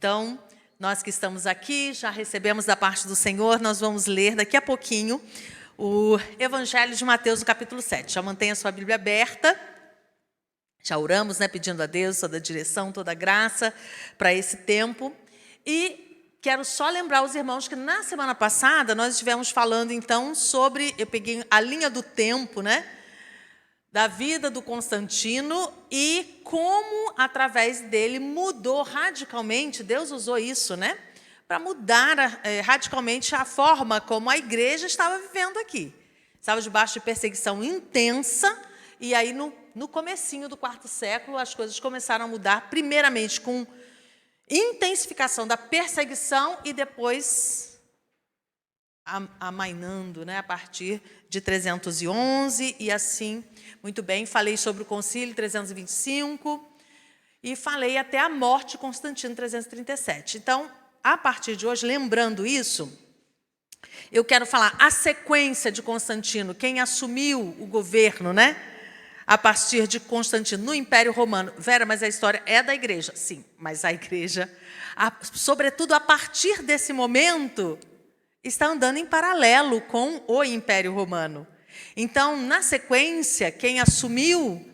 Então, nós que estamos aqui, já recebemos da parte do Senhor, nós vamos ler daqui a pouquinho o Evangelho de Mateus, no capítulo 7. Já mantenha a sua Bíblia aberta. Já oramos, pedindo a Deus toda a direção, toda a graça para esse tempo. E quero só lembrar os irmãos que na semana passada nós estivemos falando, então, sobre, eu peguei a linha do tempo, da vida do Constantino e como, através dele, mudou radicalmente, Deus usou isso, para mudar radicalmente a forma como a igreja estava vivendo aqui. Estava debaixo de perseguição intensa, e aí, no comecinho do quarto século, as coisas começaram a mudar, primeiramente com intensificação da perseguição e depois amainando, a partir de 311, e assim, muito bem, falei sobre o concílio 325, e falei até a morte de Constantino, 337. Então, a partir de hoje, lembrando isso, eu quero falar a sequência de Constantino, quem assumiu o governo, a partir de Constantino, no Império Romano. Vera, mas a história é da igreja. Sim, mas a igreja, sobretudo a partir desse momento, está andando em paralelo com o Império Romano. Então, na sequência, quem assumiu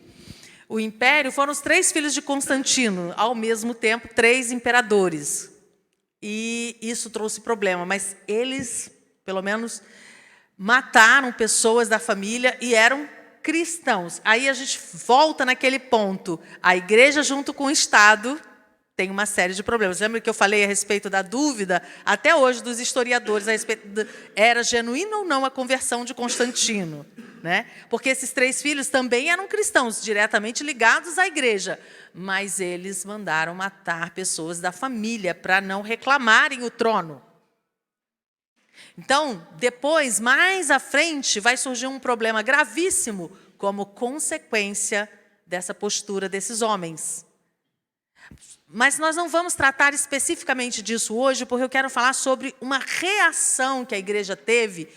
o império foram os 3 filhos de Constantino, ao mesmo tempo, 3 imperadores. E isso trouxe problema, mas eles, pelo menos, mataram pessoas da família e eram cristãos. Aí a gente volta naquele ponto. A igreja, junto com o Estado, tem uma série de problemas. Lembra que eu falei a respeito da dúvida, até hoje, dos historiadores, a respeito era genuína ou não a conversão de Constantino? Porque esses 3 filhos também eram cristãos, diretamente ligados à igreja, mas eles mandaram matar pessoas da família para não reclamarem o trono. Então, depois, mais à frente, vai surgir um problema gravíssimo como consequência dessa postura desses homens. Mas nós não vamos tratar especificamente disso hoje, porque eu quero falar sobre uma reação que a igreja teve,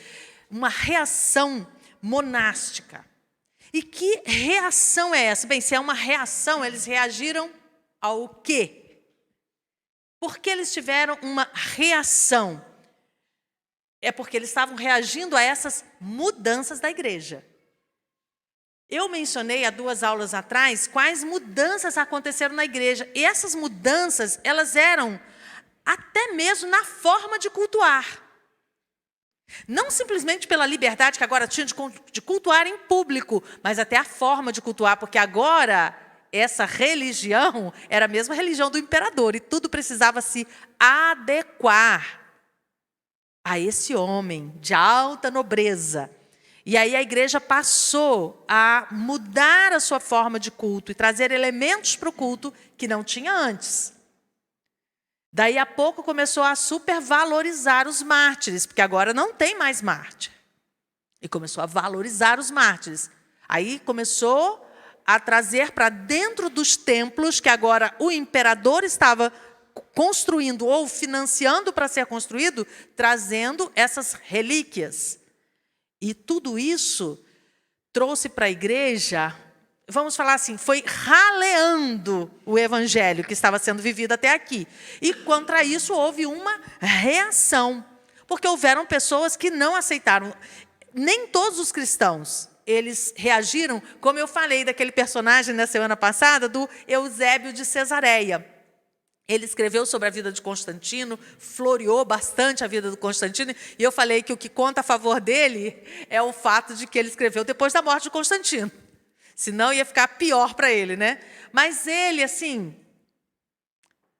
uma reação monástica. E que reação é essa? Bem, se é uma reação, eles reagiram ao quê? Por que eles tiveram uma reação? É porque eles estavam reagindo a essas mudanças da igreja. Eu mencionei há 2 aulas atrás quais mudanças aconteceram na igreja. E essas mudanças, elas eram até mesmo na forma de cultuar. Não simplesmente pela liberdade que agora tinha de cultuar em público, mas até a forma de cultuar, porque agora essa religião era a mesma religião do imperador e tudo precisava se adequar a esse homem de alta nobreza. E aí a igreja passou a mudar a sua forma de culto e trazer elementos para o culto que não tinha antes. Daí a pouco começou a supervalorizar os mártires, porque agora não tem mais mártir. E começou a valorizar os mártires. Aí começou a trazer para dentro dos templos, que agora o imperador estava construindo ou financiando para ser construído, trazendo essas relíquias. E tudo isso trouxe para a igreja, vamos falar assim, foi raleando o evangelho que estava sendo vivido até aqui. E contra isso houve uma reação, porque houveram pessoas que não aceitaram. Nem todos os cristãos, eles reagiram, como eu falei daquele personagem na semana passada, do Eusébio de Cesareia. Ele escreveu sobre a vida de Constantino, floreou bastante a vida do Constantino, e eu falei que o que conta a favor dele é o fato de que ele escreveu depois da morte de Constantino. Senão ia ficar pior para ele, Mas ele, assim,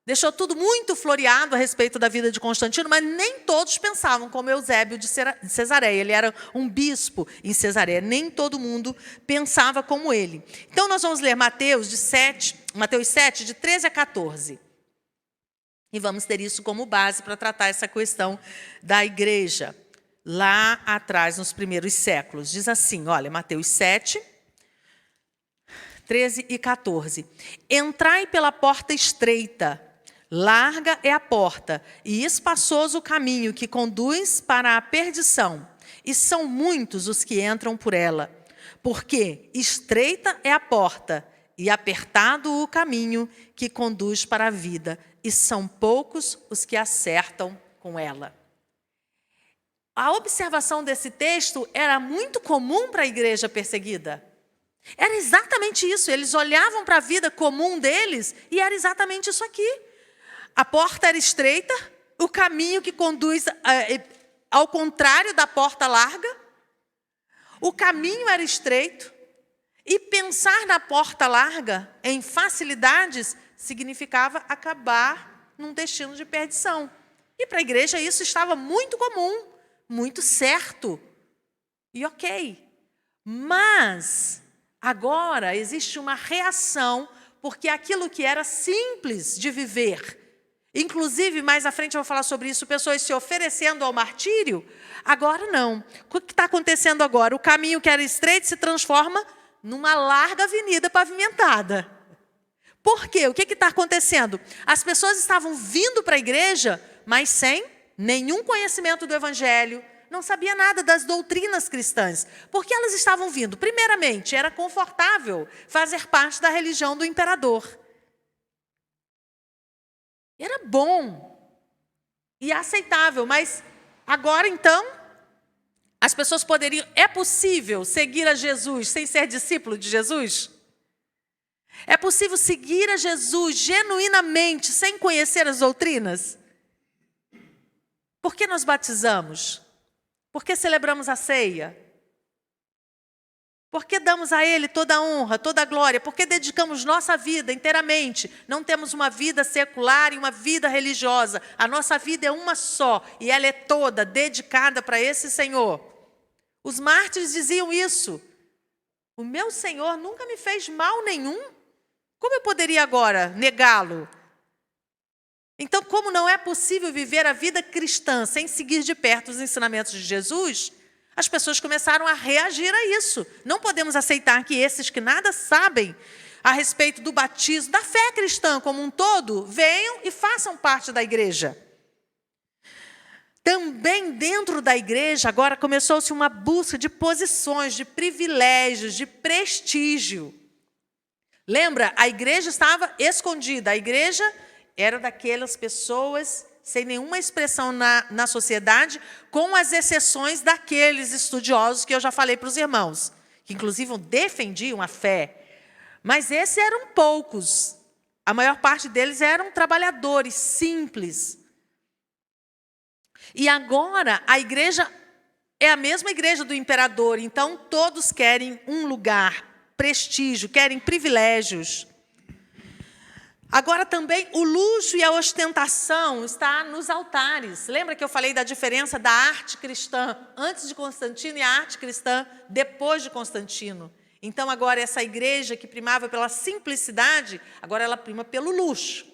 deixou tudo muito floreado a respeito da vida de Constantino, mas nem todos pensavam como Eusébio de Cesareia. Ele era um bispo em Cesareia, nem todo mundo pensava como ele. Então, nós vamos ler Mateus 7, de 13 a 14. E vamos ter isso como base para tratar essa questão da igreja, lá atrás, nos primeiros séculos. Diz assim, olha, Mateus 7, 13 e 14. Entrai pela porta estreita, larga é a porta, e espaçoso o caminho que conduz para a perdição, e são muitos os que entram por ela. Porque estreita é a porta, e apertado o caminho que conduz para a vida, e são poucos os que acertam com ela. A observação desse texto era muito comum para a igreja perseguida. Era exatamente isso, eles olhavam para a vida comum deles e era exatamente isso aqui. A porta era estreita, o caminho que conduz ao contrário da porta larga, o caminho era estreito, e pensar na porta larga em facilidades significava acabar num destino de perdição. E para a igreja isso estava muito comum, muito certo e ok. Mas agora existe uma reação, porque aquilo que era simples de viver, inclusive mais à frente eu vou falar sobre isso, pessoas se oferecendo ao martírio, agora não. O que está acontecendo agora? O caminho que era estreito se transforma numa larga avenida pavimentada. Por quê? O que está acontecendo? As pessoas estavam vindo para a igreja, mas sem nenhum conhecimento do Evangelho, não sabia nada das doutrinas cristãs. Por que elas estavam vindo? Primeiramente, era confortável fazer parte da religião do imperador. Era bom e aceitável, mas agora então, as pessoas poderiam... É possível seguir a Jesus sem ser discípulo de Jesus? É possível seguir a Jesus genuinamente, sem conhecer as doutrinas? Por que nós batizamos? Por que celebramos a ceia? Por que damos a Ele toda a honra, toda a glória? Por que dedicamos nossa vida inteiramente? Não temos uma vida secular e uma vida religiosa. A nossa vida é uma só e ela é toda dedicada para esse Senhor. Os mártires diziam isso. O meu Senhor nunca me fez mal nenhum. Como eu poderia agora negá-lo? Então, como não é possível viver a vida cristã sem seguir de perto os ensinamentos de Jesus, as pessoas começaram a reagir a isso. Não podemos aceitar que esses que nada sabem a respeito do batismo, da fé cristã como um todo, venham e façam parte da igreja. Também dentro da igreja, agora começou-se uma busca de posições, de privilégios, de prestígio. Lembra, a igreja estava escondida. A igreja era daquelas pessoas sem nenhuma expressão na sociedade, com as exceções daqueles estudiosos que eu já falei para os irmãos, que inclusive defendiam a fé. Mas esses eram poucos. A maior parte deles eram trabalhadores simples. E agora a igreja é a mesma igreja do imperador, então todos querem um lugar, prestígio, querem privilégios. Agora também o luxo e a ostentação está nos altares. Lembra que eu falei da diferença da arte cristã antes de Constantino e a arte cristã depois de Constantino? Então agora essa igreja que primava pela simplicidade, agora ela prima pelo luxo,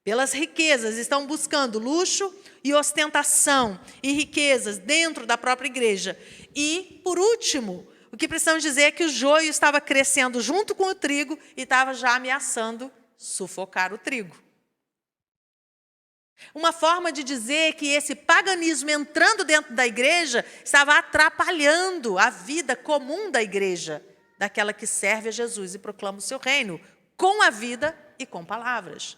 pelas riquezas. Estão buscando luxo e ostentação e riquezas dentro da própria igreja. E, por último, o que precisamos dizer é que o joio estava crescendo junto com o trigo e estava já ameaçando sufocar o trigo. Uma forma de dizer que esse paganismo entrando dentro da igreja estava atrapalhando a vida comum da igreja, daquela que serve a Jesus e proclama o seu reino, com a vida e com palavras.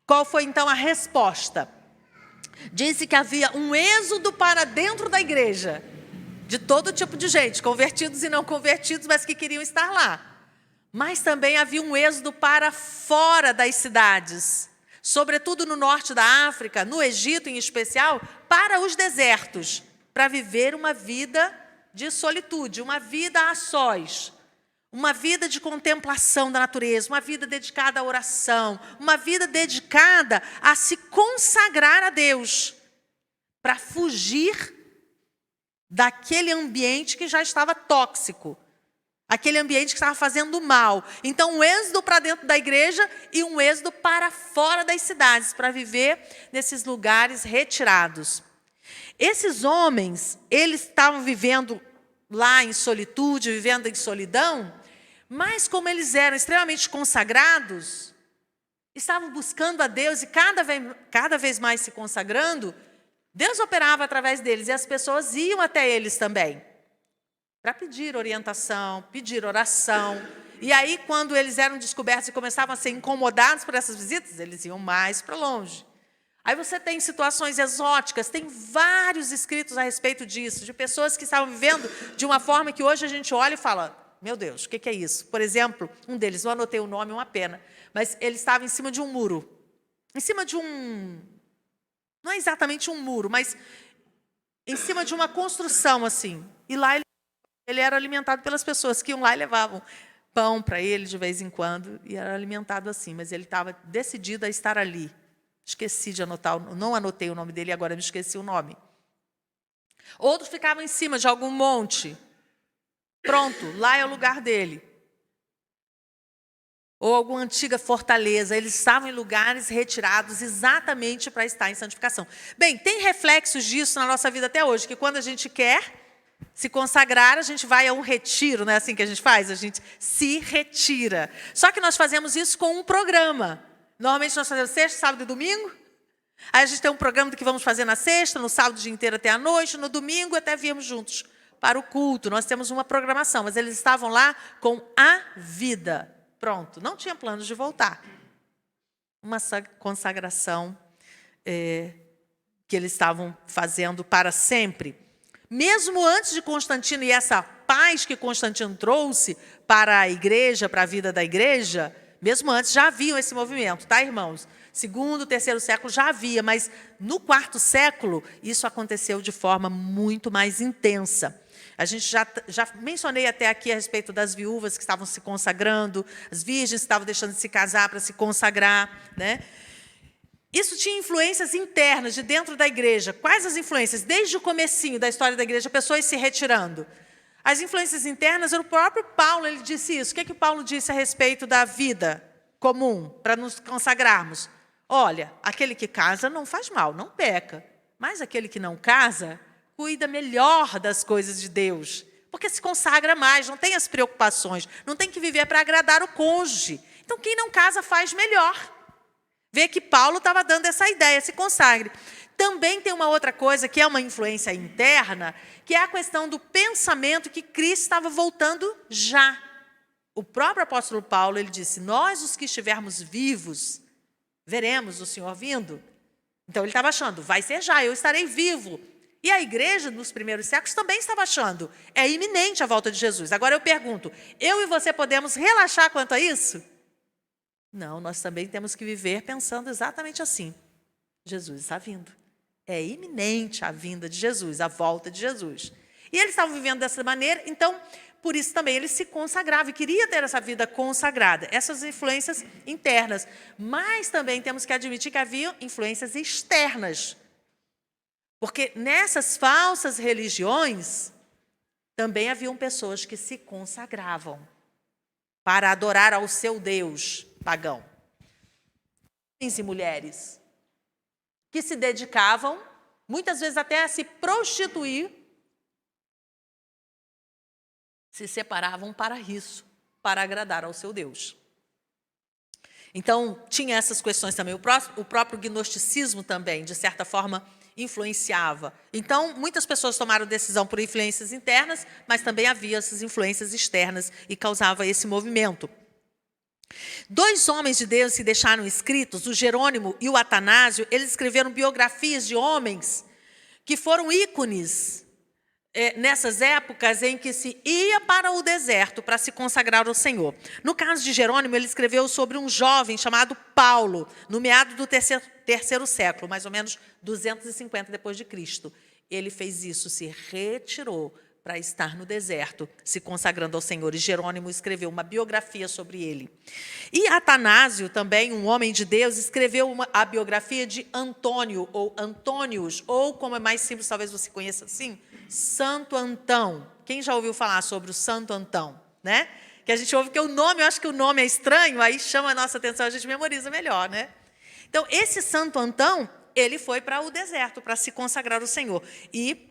Qual foi então a resposta? Disse que havia um êxodo para dentro da igreja, de todo tipo de gente, convertidos e não convertidos, mas que queriam estar lá. Mas também havia um êxodo para fora das cidades, sobretudo no norte da África, no Egito em especial, para os desertos, para viver uma vida de solitude, uma vida a sós, uma vida de contemplação da natureza, uma vida dedicada à oração, uma vida dedicada a se consagrar a Deus, para fugir daquele ambiente que já estava tóxico, aquele ambiente que estava fazendo mal. Então, um êxodo para dentro da igreja e um êxodo para fora das cidades, para viver nesses lugares retirados. Esses homens, eles estavam vivendo lá em solitude, vivendo em solidão, mas como eles eram extremamente consagrados, estavam buscando a Deus e cada vez mais se consagrando, Deus operava através deles e as pessoas iam até eles também, para pedir orientação, pedir oração. E aí, quando eles eram descobertos e começavam a ser incomodados por essas visitas, eles iam mais para longe. Aí você tem situações exóticas, tem vários escritos a respeito disso, de pessoas que estavam vivendo de uma forma que hoje a gente olha e fala, meu Deus, o que é isso? Por exemplo, um deles, não anotei o nome, uma pena, mas ele estava em cima de um muro. Em cima de um... Não é exatamente um muro, mas em cima de uma construção, assim. E lá ele era alimentado pelas pessoas que iam lá e levavam pão para ele de vez em quando, e era alimentado assim, mas ele estava decidido a estar ali. Esqueci de anotar, não anotei o nome dele, agora me esqueci o nome. Outros ficavam em cima de algum monte. Pronto, lá é o lugar dele. Ou alguma antiga fortaleza. Eles estavam em lugares retirados exatamente para estar em santificação. Bem, tem reflexos disso na nossa vida até hoje, que quando a gente quer se consagrar, a gente vai a um retiro, não é assim que a gente faz? A gente se retira. Só que nós fazemos isso com um programa. Normalmente nós fazemos sexta, sábado e domingo. Aí a gente tem um programa do que vamos fazer na sexta, no sábado o dia inteiro até a noite, no domingo até viemos juntos para o culto. Nós temos uma programação, mas eles estavam lá com a vida. Pronto, não tinha planos de voltar. Uma consagração que eles estavam fazendo para sempre. Mesmo antes de Constantino e essa paz que Constantino trouxe para a igreja, para a vida da igreja, mesmo antes já haviam esse movimento, tá, irmãos? Segundo, terceiro século já havia, mas no quarto século isso aconteceu de forma muito mais intensa. A gente já mencionei até aqui a respeito das viúvas que estavam se consagrando, as virgens que estavam deixando de se casar para se consagrar, né? Isso tinha influências internas de dentro da igreja. Quais as influências? Desde o comecinho da história da igreja, pessoas se retirando. As influências internas, o próprio Paulo ele disse isso. O que Paulo disse a respeito da vida comum, para nos consagrarmos? Olha, aquele que casa não faz mal, não peca. Mas aquele que não casa, cuida melhor das coisas de Deus. Porque se consagra mais, não tem as preocupações, não tem que viver para agradar o cônjuge. Então, quem não casa faz melhor. Vê que Paulo estava dando essa ideia, se consagre. Também tem uma outra coisa que é uma influência interna, que é a questão do pensamento que Cristo estava voltando já. O próprio apóstolo Paulo, ele disse, nós os que estivermos vivos, veremos o Senhor vindo. Então ele estava achando, vai ser já, eu estarei vivo. E a igreja nos primeiros séculos também estava achando, é iminente a volta de Jesus. Agora eu pergunto, eu e você podemos relaxar quanto a isso? Não, nós também temos que viver pensando exatamente assim. Jesus está vindo. É iminente a vinda de Jesus, a volta de Jesus. E eles estavam vivendo dessa maneira, então, por isso também ele se consagrava e queria ter essa vida consagrada. Essas influências internas. Mas também temos que admitir que havia influências externas. Porque nessas falsas religiões, também haviam pessoas que se consagravam para adorar ao seu Deus pagão. Homens e mulheres que se dedicavam, muitas vezes até a se prostituir, se separavam para isso, para agradar ao seu Deus. Então, tinha essas questões também. O próprio gnosticismo também, de certa forma, influenciava. Então, muitas pessoas tomaram decisão por influências internas, mas também havia essas influências externas e causava esse movimento. Dois homens de Deus que deixaram escritos, o Jerônimo e o Atanásio, eles escreveram biografias de homens que foram ícones nessas épocas em que se ia para o deserto para se consagrar ao Senhor. No caso de Jerônimo, ele escreveu sobre um jovem chamado Paulo, no meado do terceiro século, mais ou menos 250 depois de Cristo. Ele fez isso, se retirou para estar no deserto, se consagrando ao Senhor. E Jerônimo escreveu uma biografia sobre ele. E Atanásio, também um homem de Deus, escreveu a biografia de Antônio, ou Antônios, ou, como é mais simples, talvez você conheça assim, Santo Antão. Quem já ouviu falar sobre o Santo Antão? Né? Que a gente ouve que o nome, eu acho que o nome é estranho, aí chama a nossa atenção, a gente memoriza melhor, né? Então, esse Santo Antão, ele foi para o deserto, para se consagrar ao Senhor. E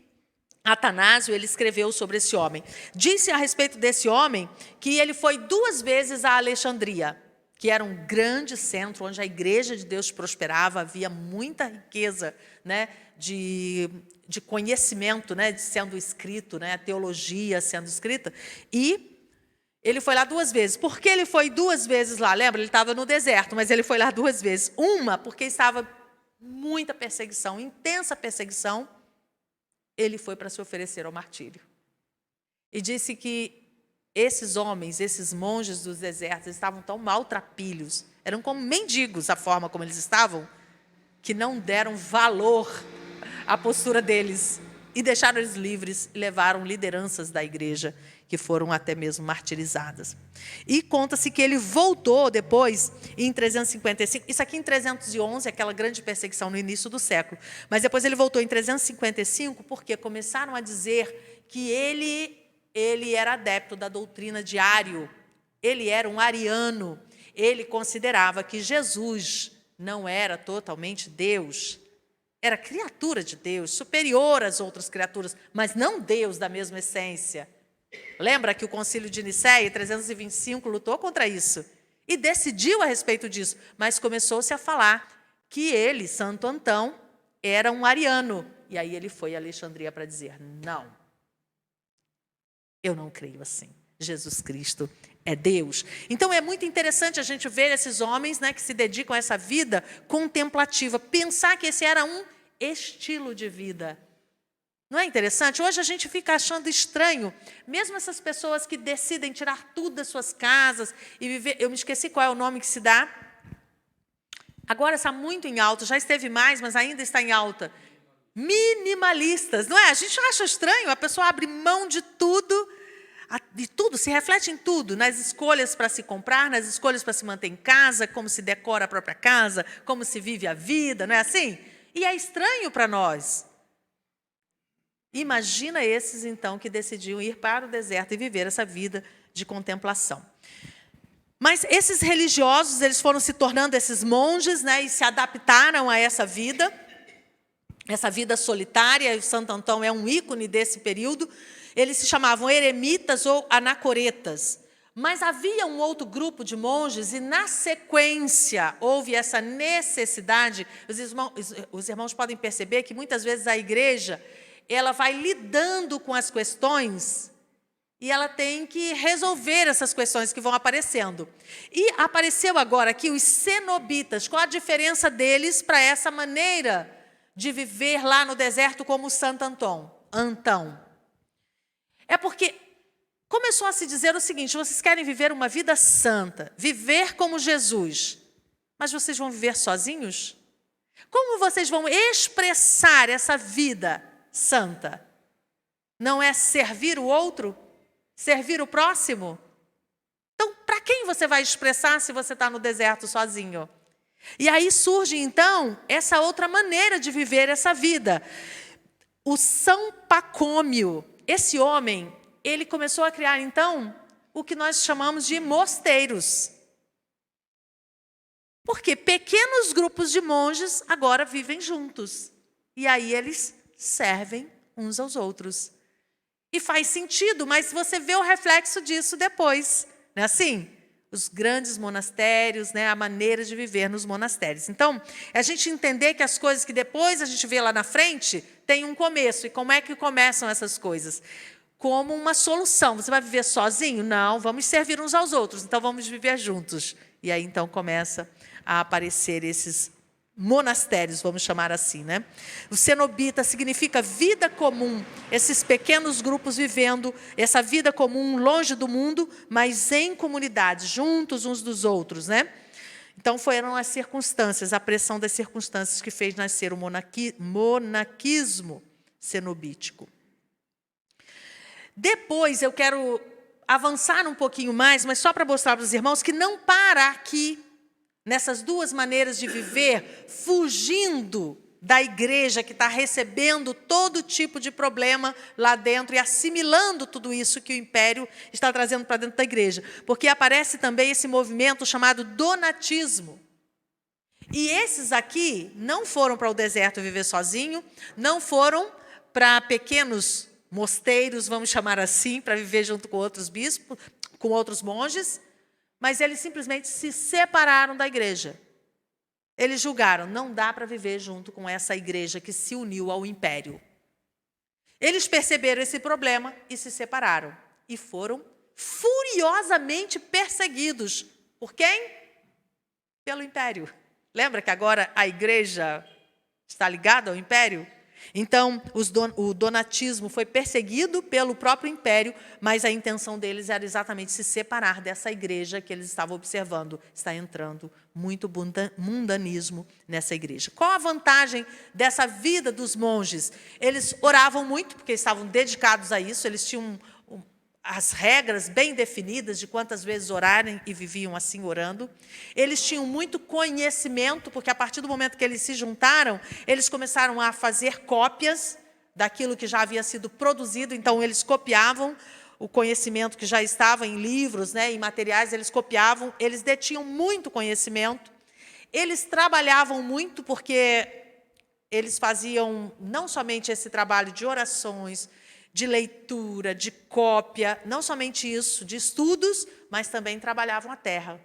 Atanásio, ele escreveu sobre esse homem. Disse a respeito desse homem que ele foi 2 vezes a Alexandria, que era um grande centro onde a igreja de Deus prosperava, havia muita riqueza, né, de conhecimento, né, sendo escrito, né, a teologia sendo escrita. E Ele foi lá 2 vezes. Por que ele foi 2 vezes lá? Lembra? Ele estava no deserto, mas ele foi lá 2 vezes. Uma, porque estava muita perseguição, intensa perseguição. Ele foi para se oferecer ao martírio. E disse que esses homens, esses monges dos desertos, estavam tão maltrapilhos, eram como mendigos a forma como eles estavam, que não deram valor à postura deles e deixaram eles livres e levaram lideranças da igreja que foram até mesmo martirizadas. E conta-se que ele voltou depois, em 355, isso aqui em 311, aquela grande perseguição no início do século, mas depois ele voltou em 355, porque começaram a dizer que ele era adepto da doutrina de Ário, ele era um ariano, ele considerava que Jesus não era totalmente Deus, era criatura de Deus, superior às outras criaturas, mas não Deus da mesma essência. Lembra que o Concílio de Nicéia, em 325, lutou contra isso e decidiu a respeito disso, mas começou-se a falar que ele, Santo Antão, era um ariano. E aí ele foi a Alexandria para dizer, não, eu não creio assim, Jesus Cristo é Deus. Então é muito interessante a gente ver esses homens, né, que se dedicam a essa vida contemplativa, pensar que esse era um estilo de vida. Não é interessante? Hoje a gente fica achando estranho, mesmo essas pessoas que decidem tirar tudo das suas casas e viver, eu me esqueci qual é o nome que se dá, agora está muito em alta, já esteve mais, mas ainda está em alta, minimalistas, não é? A gente acha estranho, a pessoa abre mão de tudo, se reflete em tudo, nas escolhas para se comprar, nas escolhas para se manter em casa, como se decora a própria casa, como se vive a vida, não é assim? E é estranho para nós. Imagina esses, então, que decidiam ir para o deserto e viver essa vida de contemplação. Mas esses religiosos, eles foram se tornando esses monges, né, e se adaptaram a essa vida solitária, e o Santo Antão é um ícone desse período. Eles se chamavam eremitas ou anacoretas. Mas havia um outro grupo de monges, e na sequência houve essa necessidade. Os irmãos podem perceber que muitas vezes a igreja ela vai lidando com as questões e ela tem que resolver essas questões que vão aparecendo. E apareceu agora aqui os cenobitas. Qual a diferença deles para essa maneira de viver lá no deserto como Santo Antão? É porque começou a se dizer o seguinte, vocês querem viver uma vida santa, viver como Jesus, mas vocês vão viver sozinhos? Como vocês vão expressar essa vida santa? Não é servir o outro? Servir o próximo? Então, para quem você vai expressar se você está no deserto sozinho? E aí surge, então, essa outra maneira de viver essa vida. O São Pacômio, esse homem, ele começou a criar, então, o que nós chamamos de mosteiros. Porque pequenos grupos de monges agora vivem juntos. E aí eles servem uns aos outros. E faz sentido, mas você vê o reflexo disso depois. Não é assim? Os grandes monastérios, né, a maneira de viver nos monastérios. Então, é a gente entender que as coisas que depois a gente vê lá na frente, tem um começo. E como é que começam essas coisas? Como uma solução. Você vai viver sozinho? Não, vamos servir uns aos outros. Então, vamos viver juntos. E aí, então, começa a aparecer esses monastérios, vamos chamar assim, né? O cenobita significa vida comum, esses pequenos grupos vivendo essa vida comum longe do mundo, mas em comunidade, juntos uns dos outros, né? Então foram as circunstâncias, a pressão das circunstâncias que fez nascer o monaquismo cenobítico. Depois eu quero avançar um pouquinho mais, mas só para mostrar para os irmãos que não para aqui, nessas duas maneiras de viver, fugindo da igreja que está recebendo todo tipo de problema lá dentro e assimilando tudo isso que o império está trazendo para dentro da igreja. Porque aparece também esse movimento chamado donatismo. E esses aqui não foram para o deserto viver sozinho, não foram para pequenos mosteiros, vamos chamar assim, para viver junto com outros bispos, com outros monges, mas eles simplesmente se separaram da igreja. Eles julgaram, não dá para viver junto com essa igreja que se uniu ao império. Eles perceberam esse problema e se separaram. E foram furiosamente perseguidos. Por quem? Pelo império. Lembra que agora a igreja está ligada ao império? Então, o donatismo foi perseguido pelo próprio império, mas a intenção deles era exatamente se separar dessa igreja que eles estavam observando. Está entrando muito mundanismo nessa igreja. Qual a vantagem dessa vida dos monges? Eles oravam muito, porque estavam dedicados a isso, eles tinham as regras bem definidas de quantas vezes orarem e viviam assim orando. Eles tinham muito conhecimento, porque a partir do momento que eles se juntaram, eles começaram a fazer cópias daquilo que já havia sido produzido, então eles copiavam o conhecimento que já estava em livros, em materiais, eles copiavam, eles detinham muito conhecimento, eles trabalhavam muito, porque eles faziam não somente esse trabalho de orações, de leitura, de cópia, não somente isso, de estudos, mas também trabalhavam a terra.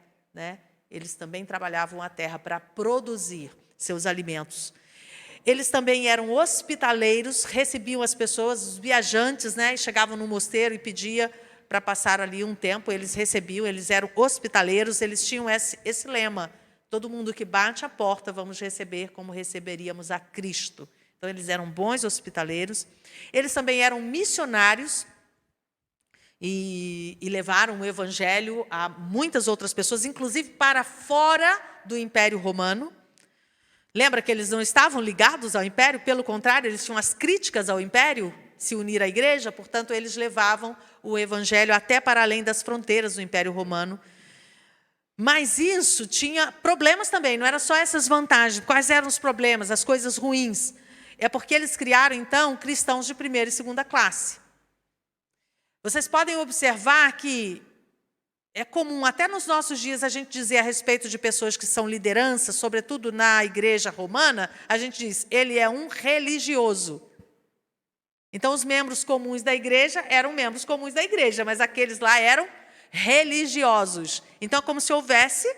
Eles também trabalhavam a terra para produzir seus alimentos. Eles também eram hospitaleiros, recebiam as pessoas, os viajantes, chegavam no mosteiro e pediam para passar ali um tempo, eles recebiam, eles eram hospitaleiros, eles tinham esse lema: todo mundo que bate a porta vamos receber como receberíamos a Cristo. Então, eles eram bons hospitaleiros. Eles também eram missionários e levaram o evangelho a muitas outras pessoas, inclusive para fora do Império Romano. Lembra que eles não estavam ligados ao Império? Pelo contrário, eles tinham as críticas ao Império, se unir à igreja, portanto, eles levavam o evangelho até para além das fronteiras do Império Romano. Mas isso tinha problemas também, não era só essas vantagens. Quais eram os problemas, as coisas ruins? É porque eles criaram, então, cristãos de primeira e segunda classe. Vocês podem observar que é comum, até nos nossos dias, a gente dizer a respeito de pessoas que são lideranças, sobretudo na igreja romana, a gente diz, ele é um religioso. Então, os membros comuns da igreja eram membros comuns da igreja, mas aqueles lá eram religiosos. Então, é como se houvesse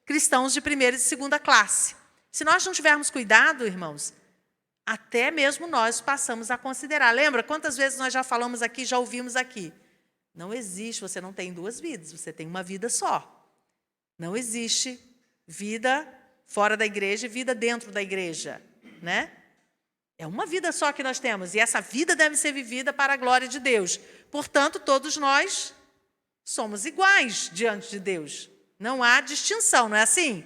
cristãos de primeira e segunda classe. Se nós não tivermos cuidado, irmãos, até mesmo nós passamos a considerar. Lembra quantas vezes nós já falamos aqui, já ouvimos aqui? Não existe, você não tem duas vidas, você tem uma vida só. Não existe vida fora da igreja e vida dentro da igreja. É uma vida só que nós temos, e essa vida deve ser vivida para a glória de Deus. Portanto, todos nós somos iguais diante de Deus. Não há distinção, não é assim?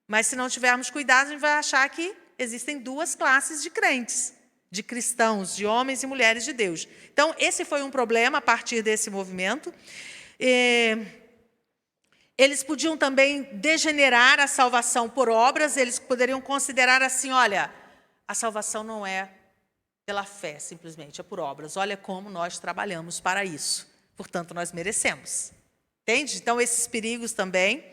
Mas se não tivermos cuidado, a gente vai achar que existem duas classes de crentes, de cristãos, de homens e mulheres de Deus. Então, esse foi um problema a partir desse movimento. Eles podiam também degenerar a salvação por obras, eles poderiam considerar assim, olha, a salvação não é pela fé, simplesmente, é por obras. Olha como nós trabalhamos para isso. Portanto, nós merecemos. Entende? Então, esses perigos também.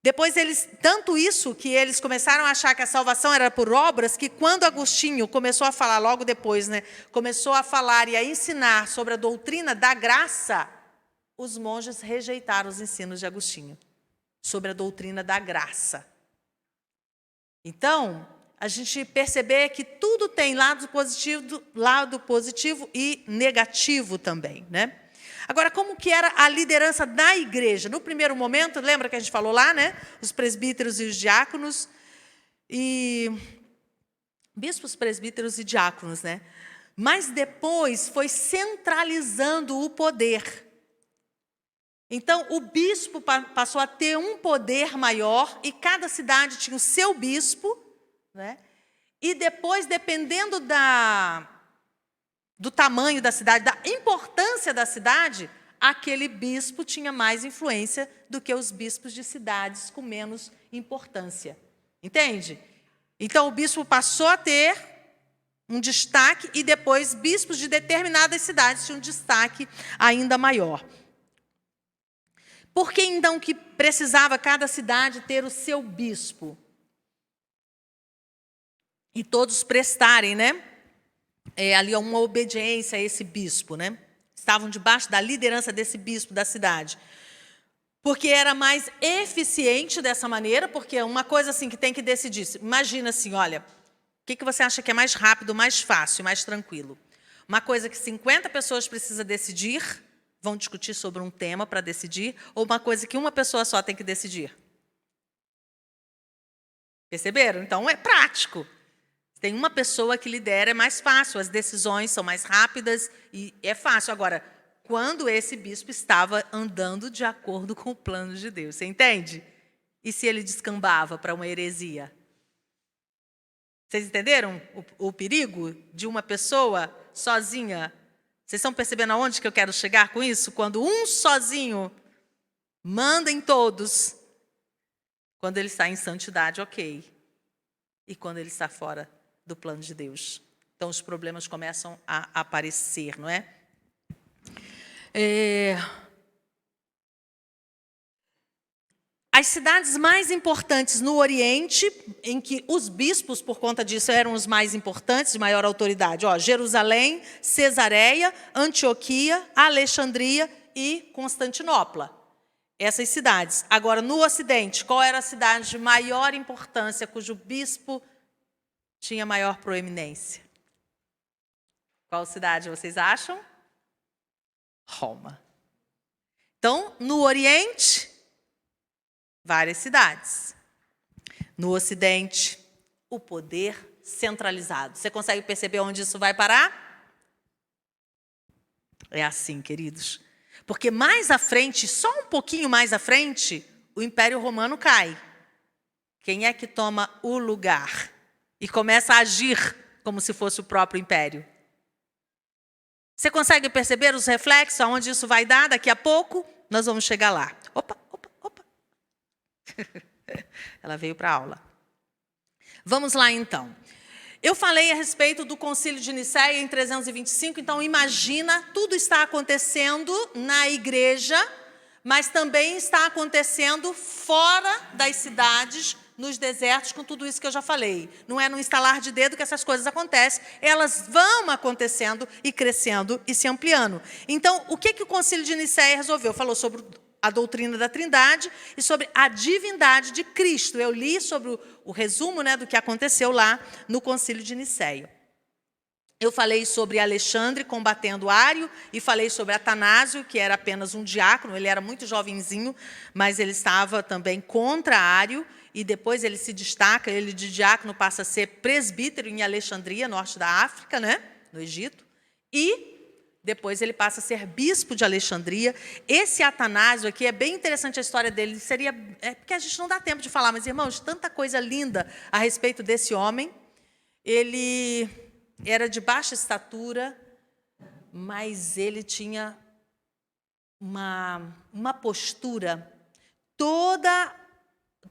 Depois, tanto isso que eles começaram a achar que a salvação era por obras, que quando Agostinho começou a falar, logo depois, começou a falar e a ensinar sobre a doutrina da graça, os monges rejeitaram os ensinos de Agostinho sobre a doutrina da graça. Então, a gente perceber que tudo tem lado positivo e negativo também, Agora, como que era a liderança da igreja? No primeiro momento, lembra que a gente falou lá, Os presbíteros e os diáconos, bispos, presbíteros e diáconos, Mas depois foi centralizando o poder. Então, o bispo passou a ter um poder maior e cada cidade tinha o seu bispo, E depois, dependendo do tamanho da cidade, da importância da cidade, aquele bispo tinha mais influência do que os bispos de cidades com menos importância. Entende? Então, o bispo passou a ter um destaque e depois bispos de determinadas cidades tinham um destaque ainda maior. Por que, então, que precisava cada cidade ter o seu bispo? E todos prestarem, ali uma obediência a esse bispo, Estavam debaixo da liderança desse bispo da cidade. Porque era mais eficiente dessa maneira, porque é uma coisa assim que tem que decidir. Imagina assim, olha, o que você acha que é mais rápido, mais fácil, mais tranquilo? Uma coisa que 50 pessoas precisam decidir, vão discutir sobre um tema para decidir, ou uma coisa que uma pessoa só tem que decidir? Perceberam? Então, é prático. Tem uma pessoa que lidera, é mais fácil, as decisões são mais rápidas e é fácil. Agora, quando esse bispo estava andando de acordo com o plano de Deus, você entende? E se ele descambava para uma heresia? Vocês entenderam o perigo de uma pessoa sozinha? Vocês estão percebendo aonde que eu quero chegar com isso? Quando um sozinho manda em todos, quando ele está em santidade, ok. E quando ele está fora do plano de Deus. Então, os problemas começam a aparecer, não é? As cidades mais importantes no Oriente, em que os bispos, por conta disso, eram os mais importantes, de maior autoridade. Jerusalém, Cesareia, Antioquia, Alexandria e Constantinopla. Essas cidades. Agora, no Ocidente, qual era a cidade de maior importância, cujo bispo tinha maior proeminência? Qual cidade vocês acham? Roma. Então, no Oriente, várias cidades. No Ocidente, o poder centralizado. Você consegue perceber onde isso vai parar? É assim, queridos. Porque mais à frente, só um pouquinho mais à frente, o Império Romano cai. Quem é que toma o lugar? E começa a agir como se fosse o próprio império. Você consegue perceber os reflexos, aonde isso vai dar? Daqui a pouco, nós vamos chegar lá. Opa. Ela veio para a aula. Vamos lá, então. Eu falei a respeito do Concílio de Nicéia em 325, então imagina, tudo está acontecendo na igreja, mas também está acontecendo fora das cidades, nos desertos, com tudo isso que eu já falei. Não é no instalar de dedo que essas coisas acontecem, elas vão acontecendo e crescendo e se ampliando. Então, o que o Concílio de Nicéia resolveu? Falou sobre a doutrina da Trindade e sobre a divindade de Cristo. Eu li sobre o resumo, do que aconteceu lá no Concílio de Nicéia. Eu falei sobre Alexandre combatendo Ário e falei sobre Atanásio, que era apenas um diácono, ele era muito jovenzinho, mas ele estava também contra Ário, e depois ele se destaca, ele de diácono passa a ser presbítero em Alexandria, norte da África, no Egito, e depois ele passa a ser bispo de Alexandria. Esse Atanásio aqui, é bem interessante a história dele, porque a gente não dá tempo de falar, mas, irmãos, tanta coisa linda a respeito desse homem. Ele era de baixa estatura, mas ele tinha uma postura,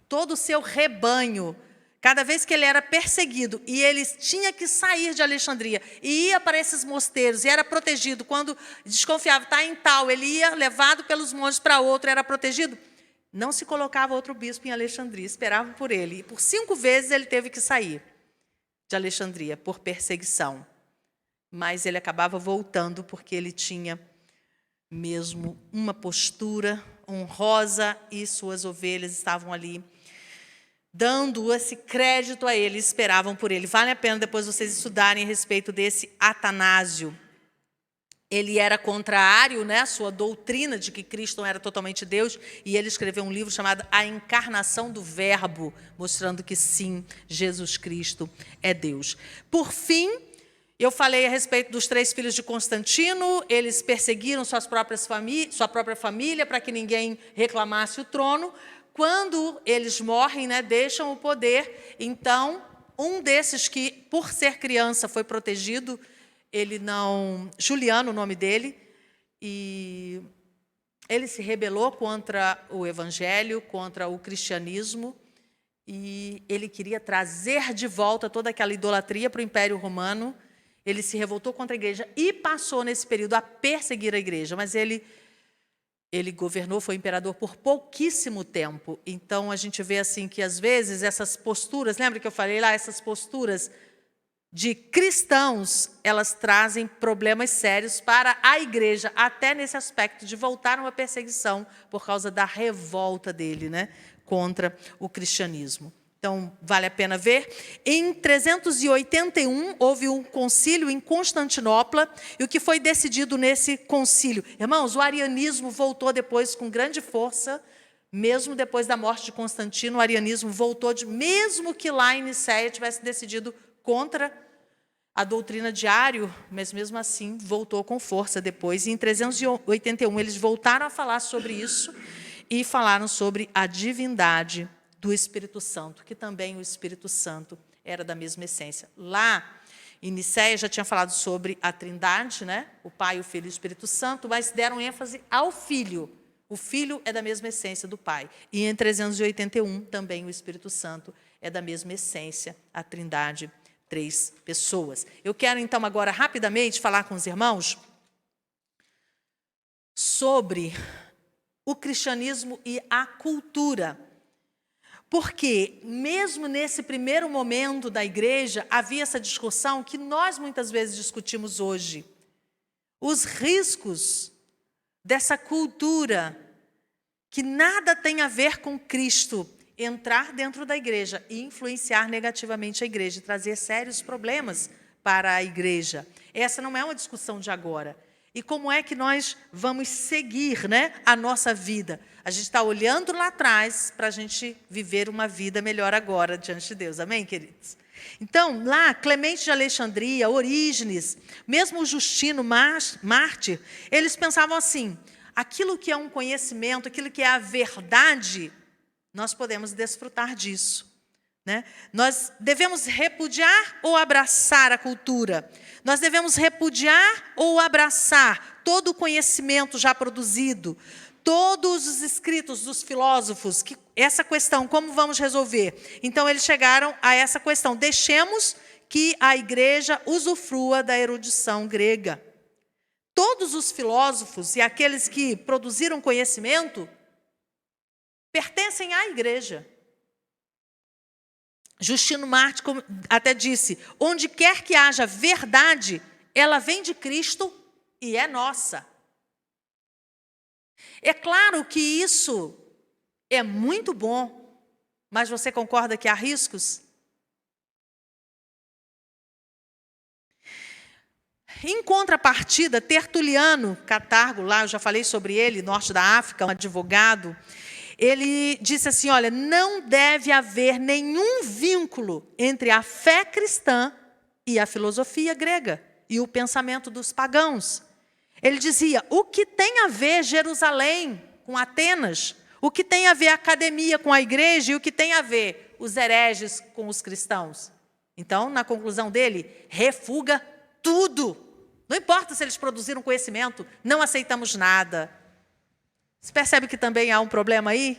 todo o seu rebanho, cada vez que ele era perseguido e ele tinha que sair de Alexandria e ia para esses mosteiros e era protegido, quando desconfiava, está em tal, ele ia levado pelos monges para outro, era protegido, não se colocava outro bispo em Alexandria, esperavam por ele. E por 5 vezes ele teve que sair de Alexandria por perseguição. Mas ele acabava voltando porque ele tinha mesmo uma postura honrosa e suas ovelhas estavam ali dando esse crédito a ele, esperavam por ele. Vale a pena depois vocês estudarem a respeito desse Atanásio. Ele era contra Ário, a sua doutrina de que Cristo não era totalmente Deus, e ele escreveu um livro chamado A Encarnação do Verbo, mostrando que sim, Jesus Cristo é Deus. Por fim, eu falei a respeito dos 3 filhos de Constantino, eles perseguiram sua própria família para que ninguém reclamasse o trono. Quando eles morrem, deixam o poder, então, um desses que, por ser criança, foi protegido, Juliano, o nome dele, e ele se rebelou contra o evangelho, contra o cristianismo, e ele queria trazer de volta toda aquela idolatria para o Império Romano. Ele se revoltou contra a igreja e passou, nesse período, a perseguir a igreja, mas ele governou, foi imperador por pouquíssimo tempo. Então, a gente vê assim que, às vezes, essas posturas, lembra que eu falei lá, essas posturas de cristãos, elas trazem problemas sérios para a igreja, até nesse aspecto de voltar a uma perseguição por causa da revolta dele, contra o cristianismo. Então, vale a pena ver. Em 381, houve um concílio em Constantinopla, e o que foi decidido nesse concílio? Irmãos, o arianismo voltou depois com grande força, mesmo depois da morte de Constantino, o arianismo voltou, mesmo que lá em Nicéia tivesse decidido contra a doutrina de Ário, mas mesmo assim voltou com força depois. E em 381, eles voltaram a falar sobre isso e falaram sobre a divindade do Espírito Santo, que também o Espírito Santo era da mesma essência. Lá em Nicéia já tinha falado sobre a Trindade, né? O Pai, o Filho e o Espírito Santo, mas deram ênfase ao Filho. O Filho é da mesma essência do Pai. E em 381 também o Espírito Santo é da mesma essência, a Trindade, 3 pessoas. Eu quero então agora rapidamente falar com os irmãos sobre o cristianismo e a cultura. Porque, mesmo nesse primeiro momento da igreja, havia essa discussão que nós muitas vezes discutimos hoje. Os riscos dessa cultura que nada tem a ver com Cristo entrar dentro da igreja e influenciar negativamente a igreja, e trazer sérios problemas para a igreja. Essa não é uma discussão de agora. E como é que nós vamos seguir, né, a nossa vida? A gente está olhando lá atrás para a gente viver uma vida melhor agora diante de Deus. Amém, queridos? Então, lá, Clemente de Alexandria, Orígenes, mesmo o Justino Mártir, eles pensavam assim, aquilo que é um conhecimento, aquilo que é a verdade, nós podemos desfrutar disso. Né? Nós devemos repudiar ou abraçar a cultura? Nós devemos repudiar ou abraçar todo o conhecimento já produzido, todos os escritos dos filósofos? Essa questão, como vamos resolver? Então, eles chegaram a essa questão. Deixemos que a igreja usufrua da erudição grega. Todos os filósofos e aqueles que produziram conhecimento pertencem à igreja. Justino Mártir até disse, onde quer que haja verdade, ela vem de Cristo e é nossa. É claro que isso é muito bom, mas você concorda que há riscos? Em contrapartida, Tertuliano, Catargo, lá eu já falei sobre ele, norte da África, um advogado, ele disse assim, olha, não deve haver nenhum vínculo entre a fé cristã e a filosofia grega e o pensamento dos pagãos. Ele dizia, o que tem a ver Jerusalém com Atenas? O que tem a ver a academia com a igreja e o que tem a ver os hereges com os cristãos? Então, na conclusão dele, refuga tudo. Não importa se eles produziram conhecimento, não aceitamos nada. Você percebe que também há um problema aí?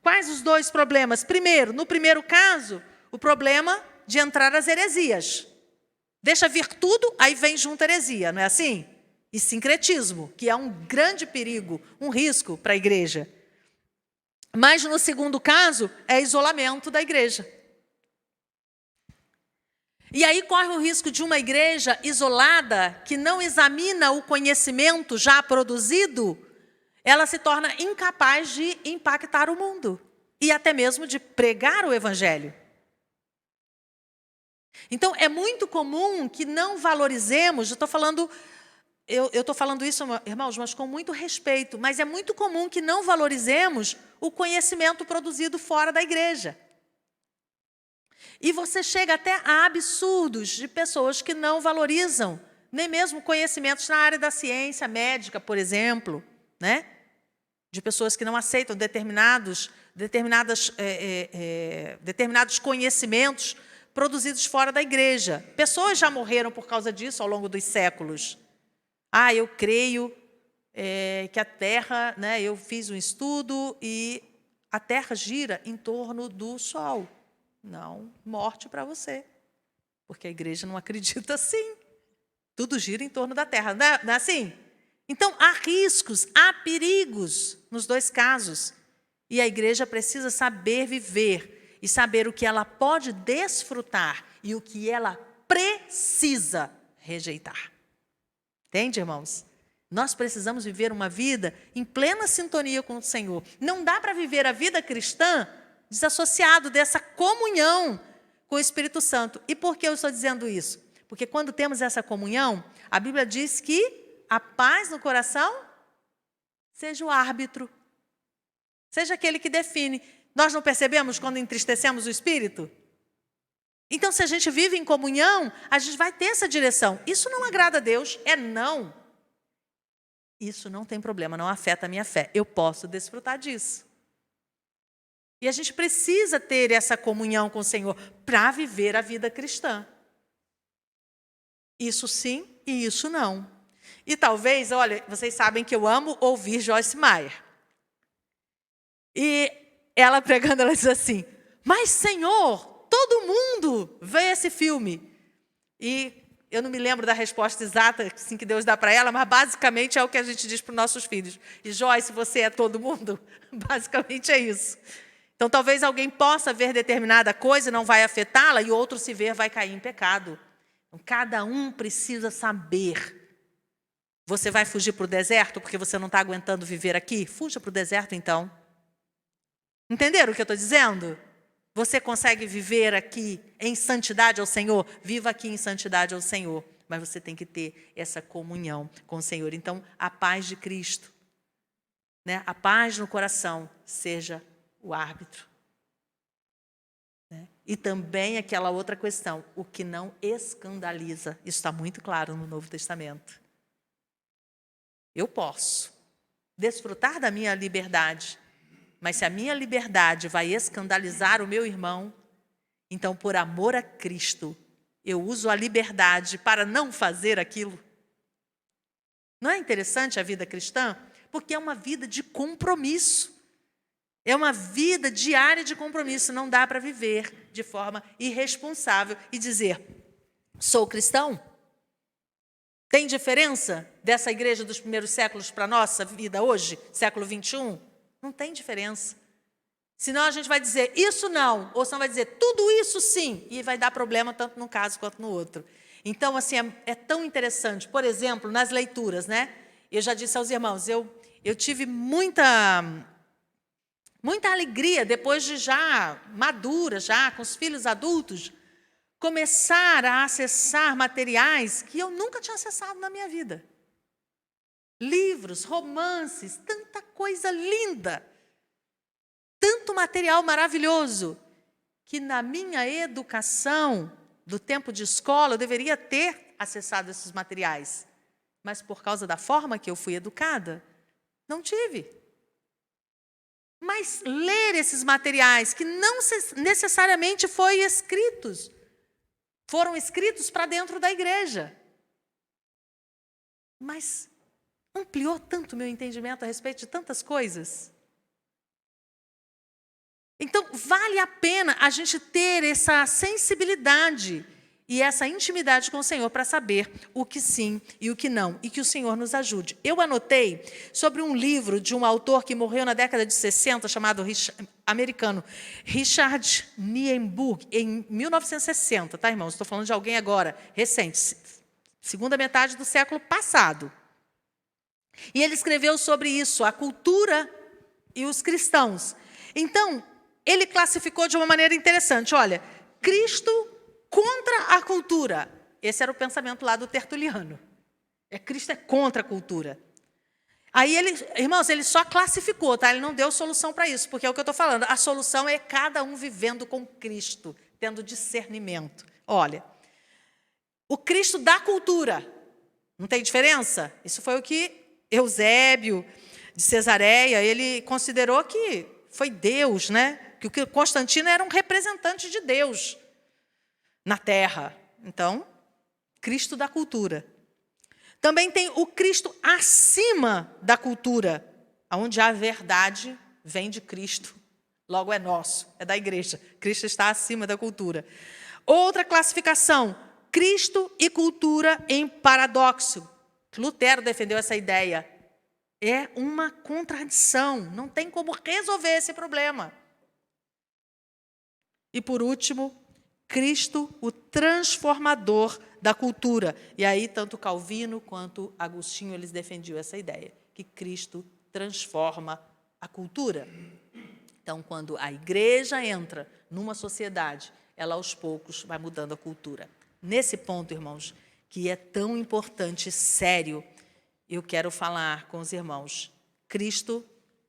Quais os dois problemas? Primeiro, no primeiro caso, o problema de entrar as heresias. Deixa vir tudo, aí vem junto a heresia, não é assim? E sincretismo, que é um grande perigo, um risco para a igreja. Mas no segundo caso, é isolamento da igreja. E aí corre o risco de uma igreja isolada, que não examina o conhecimento já produzido, ela se torna incapaz de impactar o mundo e até mesmo de pregar o evangelho. Então, é muito comum que não valorizemos, eu estou falando isso, irmãos, mas com muito respeito, mas é muito comum que não valorizemos o conhecimento produzido fora da igreja. E você chega até a absurdos de pessoas que não valorizam nem mesmo conhecimentos na área da ciência médica, por exemplo, né? De pessoas que não aceitam determinados conhecimentos produzidos fora da igreja. Pessoas já morreram por causa disso ao longo dos séculos. Eu creio que a Terra, né, eu fiz um estudo e a Terra gira em torno do Sol. Não, morte para você, porque a igreja não acredita assim. Tudo gira em torno da Terra, não é assim? Então, há riscos, há perigos nos dois casos. E a igreja precisa saber viver e saber o que ela pode desfrutar e o que ela precisa rejeitar. Entende, irmãos? Nós precisamos viver uma vida em plena sintonia com o Senhor. Não dá para viver a vida cristã desassociado dessa comunhão com o Espírito Santo. E por que eu estou dizendo isso? Porque quando temos essa comunhão, a Bíblia diz que a paz no coração seja o árbitro, seja aquele que define. Nós não percebemos quando entristecemos o Espírito? Então, se a gente vive em comunhão, a gente vai ter essa direção. Isso não agrada a Deus, é não. Isso não tem problema, não afeta a minha fé. Eu posso desfrutar disso. E a gente precisa ter essa comunhão com o Senhor para viver a vida cristã. Isso sim e isso não. E talvez, olha, vocês sabem que eu amo ouvir Joyce Meyer. E ela pregando, ela diz assim, mas Senhor, todo mundo vê esse filme. E eu não me lembro da resposta exata assim, que Deus dá para ela, mas basicamente é o que a gente diz para os nossos filhos. E Joyce, você é todo mundo? Basicamente é isso. Então talvez alguém possa ver determinada coisa e não vai afetá-la, e outro se ver vai cair em pecado. Então, cada um precisa saber. Você vai fugir para o deserto porque você não está aguentando viver aqui? Fuja para o deserto então. Entenderam o que eu estou dizendo? Você consegue viver aqui em santidade ao Senhor? Viva aqui em santidade ao Senhor. Mas você tem que ter essa comunhão com o Senhor. Então, a paz de Cristo, né? A paz no coração, seja o árbitro. Né? E também aquela outra questão, o que não escandaliza. Isso está muito claro no Novo Testamento. Eu posso desfrutar da minha liberdade, mas se a minha liberdade vai escandalizar o meu irmão, então, por amor a Cristo, eu uso a liberdade para não fazer aquilo. Não é interessante a vida cristã? Porque é uma vida de compromisso. É uma vida diária de compromisso. Não dá para viver de forma irresponsável e dizer, sou cristão? Tem diferença dessa igreja dos primeiros séculos para a nossa vida hoje, século 21? Não tem diferença. Senão a gente vai dizer isso não, ou senão vai dizer tudo isso sim, e vai dar problema tanto num caso quanto no outro. Então, assim, é tão interessante. Por exemplo, nas leituras, né? Eu já disse aos irmãos, eu tive muita alegria, depois de já madura, já com os filhos adultos, começar a acessar materiais que eu nunca tinha acessado na minha vida. Livros, romances, tanta coisa linda, tanto material maravilhoso, que na minha educação, do tempo de escola, eu deveria ter acessado esses materiais. Mas por causa da forma que eu fui educada, não tive. Mas ler esses materiais, que não necessariamente foram escritos para dentro da igreja, mas ampliou tanto o meu entendimento a respeito de tantas coisas. Então, vale a pena a gente ter essa sensibilidade e essa intimidade com o Senhor para saber o que sim e o que não, e que o Senhor nos ajude. Eu anotei sobre um livro de um autor que morreu na década de 60, chamado americano Richard Nienburg, em 1960, tá, irmãos? Estou falando de alguém agora, recente, segunda metade do século passado. E ele escreveu sobre isso, a cultura e os cristãos. Então, ele classificou de uma maneira interessante. Olha, Cristo contra a cultura. Esse era o pensamento lá do Tertuliano. Cristo é contra a cultura. Aí, irmãos, ele só classificou, tá? Ele não deu solução para isso, porque é o que eu estou falando. A solução é cada um vivendo com Cristo, tendo discernimento. Olha, o Cristo da cultura. Não tem diferença? Isso foi o que Eusébio de Cesareia, ele considerou que foi Deus, né? Que o Constantino era um representante de Deus na terra. Então, Cristo da cultura. Também tem o Cristo acima da cultura, onde a verdade vem de Cristo, logo é nosso, é da igreja. Cristo está acima da cultura. Outra classificação, Cristo e cultura em paradoxo. Lutero defendeu essa ideia. É uma contradição, não tem como resolver esse problema. E por último, Cristo, o transformador da cultura. E aí, tanto Calvino quanto Agostinho, eles defendiam essa ideia, que Cristo transforma a cultura. Então, quando a igreja entra numa sociedade, ela aos poucos vai mudando a cultura. Nesse ponto, irmãos, que é tão importante e sério, eu quero falar com os irmãos. Cristo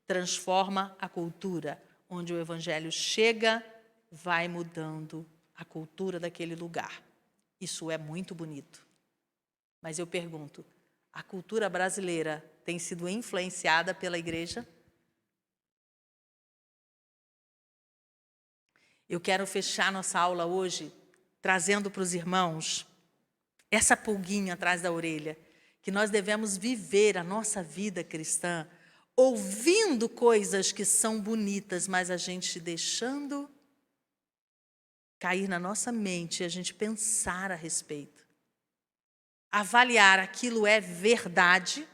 transforma a cultura. Onde o evangelho chega, vai mudando a cultura daquele lugar. Isso é muito bonito. Mas eu pergunto, a cultura brasileira tem sido influenciada pela igreja? Eu quero fechar nossa aula hoje trazendo para os irmãos essa pulguinha atrás da orelha, que nós devemos viver a nossa vida cristã ouvindo coisas que são bonitas, mas a gente deixando cair na nossa mente e a gente pensar a respeito. Avaliar aquilo é verdade,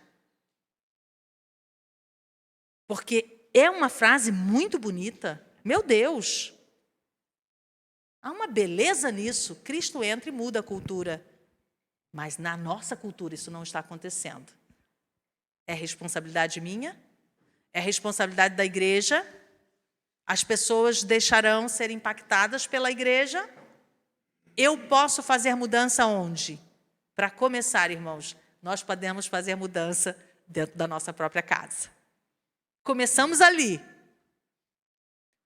porque é uma frase muito bonita. Meu Deus! Há uma beleza nisso. Cristo entra e muda a cultura. Mas na nossa cultura isso não está acontecendo. É responsabilidade minha? É responsabilidade da igreja? As pessoas deixarão ser impactadas pela igreja? Eu posso fazer mudança onde? Para começar, irmãos, nós podemos fazer mudança dentro da nossa própria casa. Começamos ali.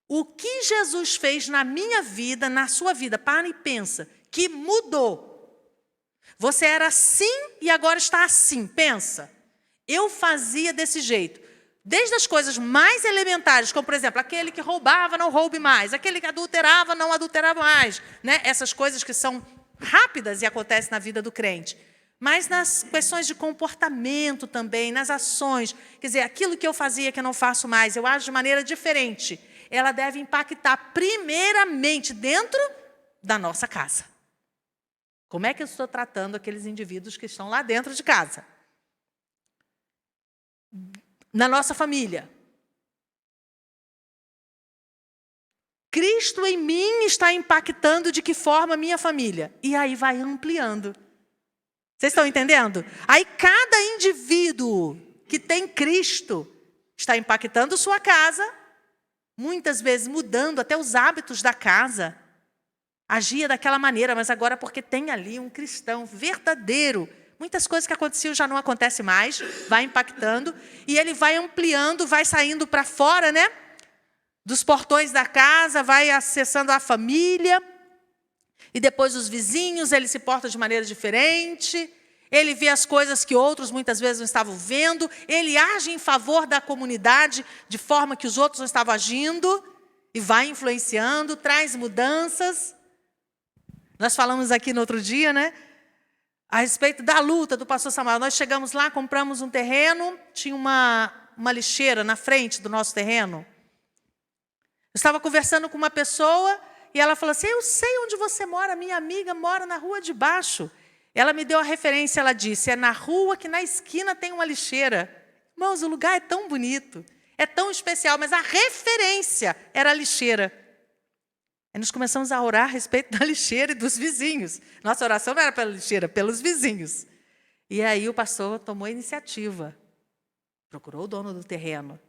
O que Jesus fez na minha vida, na sua vida, para e pensa, que mudou. Você era assim e agora está assim, pensa. Eu fazia desse jeito. Desde as coisas mais elementares, como, por exemplo, aquele que roubava, não roube mais. Aquele que adulterava, não adulterava mais. Né? Essas coisas que são rápidas e acontecem na vida do crente. Mas nas questões de comportamento também, nas ações. Quer dizer, aquilo que eu fazia que eu não faço mais, eu acho de maneira diferente. Ela deve impactar primeiramente dentro da nossa casa. Como é que eu estou tratando aqueles indivíduos que estão lá dentro de casa? Na nossa família. Cristo em mim está impactando de que forma a minha família? E aí vai ampliando. Vocês estão entendendo? Aí cada indivíduo que tem Cristo está impactando sua casa, muitas vezes mudando até os hábitos da casa. Agia daquela maneira, mas agora porque tem ali um cristão verdadeiro. Muitas coisas que aconteciam já não acontecem mais, vai impactando, e ele vai ampliando, vai saindo para fora, né? Dos portões da casa, vai acessando a família, e depois os vizinhos, ele se porta de maneira diferente, ele vê as coisas que outros muitas vezes não estavam vendo, ele age em favor da comunidade de forma que os outros não estavam agindo, e vai influenciando, traz mudanças. Nós falamos aqui no outro dia, né? A respeito da luta do pastor Samuel. Nós chegamos lá, compramos um terreno, tinha uma lixeira na frente do nosso terreno. Eu estava conversando com uma pessoa e ela falou assim, eu sei onde você mora, minha amiga mora na rua de baixo. Ela me deu a referência, ela disse, é na rua que na esquina tem uma lixeira. Irmãos, o lugar é tão bonito, é tão especial, mas a referência era a lixeira. Aí nós começamos a orar a respeito da lixeira e dos vizinhos. Nossa oração não era pela lixeira, pelos vizinhos. E aí o pastor tomou a iniciativa. Procurou o dono do terreno.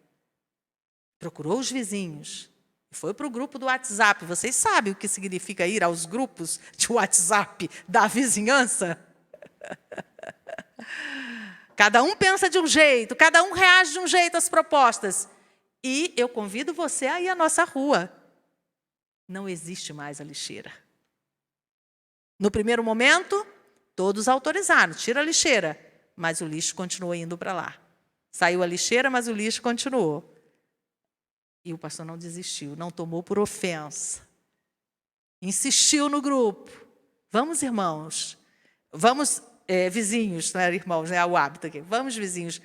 Procurou os vizinhos. E foi para o grupo do WhatsApp. Vocês sabem o que significa ir aos grupos de WhatsApp da vizinhança? Cada um pensa de um jeito, cada um reage de um jeito às propostas. E eu convido você a ir à nossa rua. Não existe mais a lixeira. No primeiro momento, todos autorizaram, tira a lixeira, mas o lixo continuou indo para lá. Saiu a lixeira, mas o lixo continuou. E o pastor não desistiu, não tomou por ofensa. Insistiu no grupo. Vamos, irmãos. Vamos, vizinhos, não era irmãos, é o hábito aqui. Vamos, vizinhos.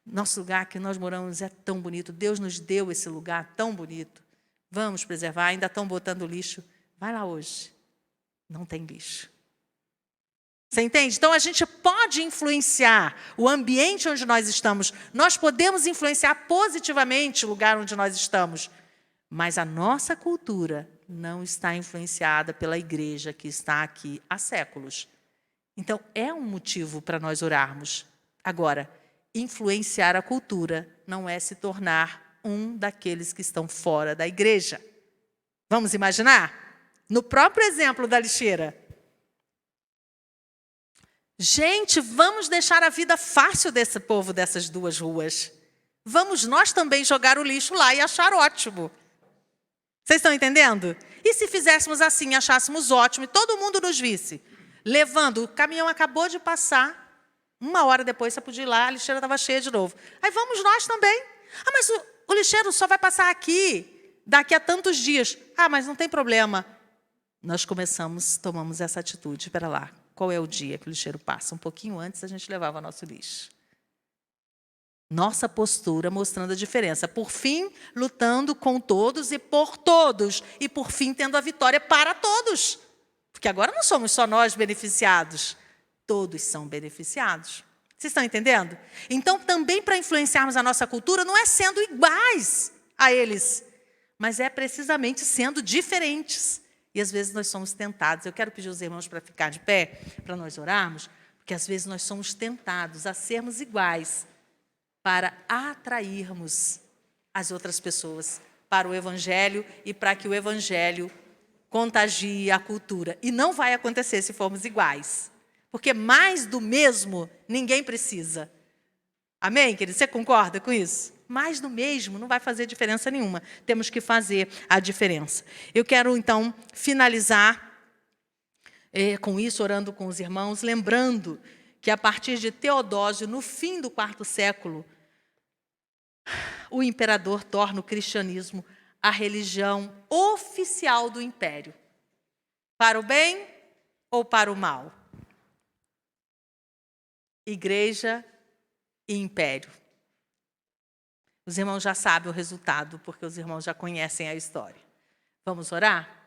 Nosso lugar que nós moramos é tão bonito. Deus nos deu esse lugar tão bonito. Vamos preservar, ainda estão botando lixo. Vai lá hoje. Não tem lixo. Você entende? Então, a gente pode influenciar o ambiente onde nós estamos. Nós podemos influenciar positivamente o lugar onde nós estamos. Mas a nossa cultura não está influenciada pela igreja que está aqui há séculos. Então, é um motivo para nós orarmos. Agora, influenciar a cultura não é se tornar um daqueles que estão fora da igreja. Vamos imaginar? No próprio exemplo da lixeira. Gente, vamos deixar a vida fácil desse povo dessas duas ruas. Vamos nós também jogar o lixo lá e achar ótimo. Vocês estão entendendo? E se fizéssemos assim, achássemos ótimo e todo mundo nos visse, levando, o caminhão acabou de passar, 1 hora depois você podia ir lá, a lixeira estava cheia de novo. Aí vamos nós também. Ah, mas o lixeiro só vai passar aqui daqui a tantos dias. Ah, mas não tem problema. Nós tomamos essa atitude. Espera lá, qual é o dia que o lixeiro passa? Um pouquinho antes a gente levava nosso lixo. Nossa postura mostrando a diferença. Por fim, lutando com todos e por todos. E por fim, tendo a vitória para todos. Porque agora não somos só nós beneficiados. Todos são beneficiados. Vocês estão entendendo? Então, também para influenciarmos a nossa cultura, não é sendo iguais a eles, mas é precisamente sendo diferentes. E às vezes nós somos tentados. Eu quero pedir aos irmãos para ficar de pé, para nós orarmos, porque às vezes nós somos tentados a sermos iguais para atrairmos as outras pessoas para o Evangelho e para que o Evangelho contagie a cultura. E não vai acontecer se formos iguais. Porque mais do mesmo ninguém precisa. Amém, querido? Você concorda com isso? Mais do mesmo não vai fazer diferença nenhuma. Temos que fazer a diferença. Eu quero, então, finalizar com isso, orando com os irmãos, lembrando que, a partir de Teodósio, no fim do 4º século, o imperador torna o cristianismo a religião oficial do império. Para o bem ou para o mal? Igreja e império. Os irmãos já sabem o resultado, porque os irmãos já conhecem a história. Vamos orar?